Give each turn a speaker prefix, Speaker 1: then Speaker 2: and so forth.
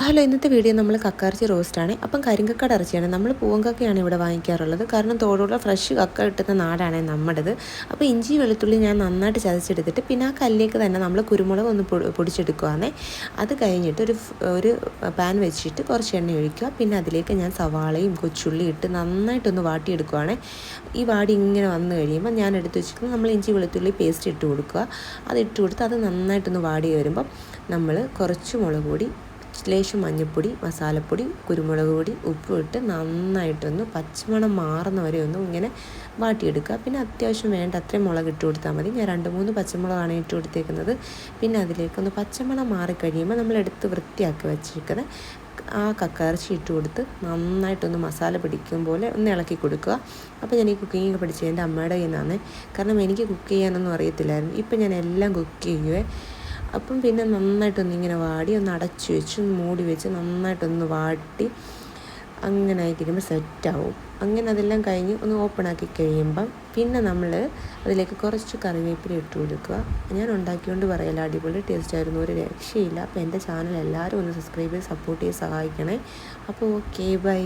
Speaker 1: Hello, ഇന്നത്തെ video നമ്മൾ കക്കയിറച്ചി റോസ്റ്റാണ്. അപ്പം കരിങ്കക്കയുടെ ഇറച്ചിയാണ്. നമ്മൾ പൂവങ്കക്കയാണ് ഇവിടെ വാങ്ങിക്കാറുള്ളത്. കാരണം തോടുള്ള ഫ്രഷ് കക്ക കിട്ടുന്ന നാടാണ് നമ്മുടേത്. അപ്പോൾ ഇഞ്ചി വെളുത്തുള്ളി ഞാൻ നന്നായിട്ട് ചതച്ചെടുത്തിട്ട് പിന്നെ ആ കല്ലിലേക്ക് തന്നെ നമ്മൾ കുരുമുളക് ഒന്ന് പൊടിച്ചെടുക്കുകയാണേ. അത് കഴിഞ്ഞിട്ട് ഒരു പാൻ വെച്ചിട്ട് കുറച്ച് എണ്ണ ഒഴിക്കുക. പിന്നെ അതിലേക്ക് ഞാൻ സവാളയും കൊച്ചുള്ളി ഇട്ട് നന്നായിട്ടൊന്ന് വാട്ടിയെടുക്കുകയാണേ. ഈ വാടി ഇങ്ങനെ വന്നു കഴിയുമ്പോൾ ഞാൻ എടുത്ത് വെച്ചിരിക്കുന്നത് നമ്മൾ ഇഞ്ചി വെളുത്തുള്ളി പേസ്റ്റ് ഇട്ട് കൊടുക്കുക. അതിട്ട് കൊടുത്ത് അത് നന്നായിട്ടൊന്ന് വാടി വരുമ്പം നമ്മൾ കുറച്ച് മുളക് പൊടി, ലേശം മഞ്ഞൾപ്പൊടി, മസാലപ്പൊടി, കുരുമുളക് പൊടി, ഉപ്പ് ഇട്ട് നന്നായിട്ടൊന്ന് പച്ചമണം മാറുന്ന വരെ ഒന്നും ഇങ്ങനെ വാട്ടിയെടുക്കുക. പിന്നെ അത്യാവശ്യം വേണ്ട അത്രയും മുളക് ഇട്ട് കൊടുത്താൽ മതി. ഞാൻ 2-3 പച്ചമുളകാണ് ഇട്ട് കൊടുത്തേക്കുന്നത്. പിന്നെ അതിലേക്കൊന്ന് പച്ചമണം മാറിക്കഴിയുമ്പോൾ നമ്മൾ എടുത്ത് വൃത്തിയാക്കി വെച്ചിരിക്കുന്നത് ആ കക്കയിറച്ചി ഇട്ട് കൊടുത്ത് നന്നായിട്ടൊന്ന് മസാല പിടിക്കും പോലെ ഒന്ന് ഇളക്കി കൊടുക്കുക. അപ്പോൾ ഞാൻ ഈ കുക്കിംഗ് പഠിച്ചത് എൻ്റെ അമ്മയുടെ കയ്യിൽ നിന്നാണ്. കാരണം എനിക്ക് കുക്ക് ചെയ്യാനൊന്നും അറിയത്തില്ലായിരുന്നു. ഇപ്പം ഞാൻ എല്ലാം കുക്ക് ചെയ്യുവേ. അപ്പം പിന്നെ നന്നായിട്ടൊന്നിങ്ങനെ വാടി ഒന്ന് അടച്ചു വെച്ച് മൂടി വെച്ച് നന്നായിട്ടൊന്ന് വാട്ടി അങ്ങനെ ആയി കഴിയുമ്പോൾ സെറ്റാവും. അങ്ങനെ അതെല്ലാം കഴിഞ്ഞ് ഒന്ന് ഓപ്പണാക്കി കഴിയുമ്പം പിന്നെ നമ്മൾ അതിലേക്ക് കുറച്ച് കറിവേപ്പില ഇട്ട് കൊടുക്കുക. ഞാൻ ഉണ്ടാക്കിക്കൊണ്ട് പറയല, അടിപൊളി ടേസ്റ്റ് ആയിരുന്നു, ഒരു രക്ഷയില്ല. അപ്പോൾ എൻ്റെ ചാനൽ എല്ലാവരും ഒന്ന് സബ്സ്ക്രൈബ് ചെയ്ത് സപ്പോർട്ട് ചെയ്ത് സഹായിക്കണേ. അപ്പോൾ ഓക്കെ, ബൈ.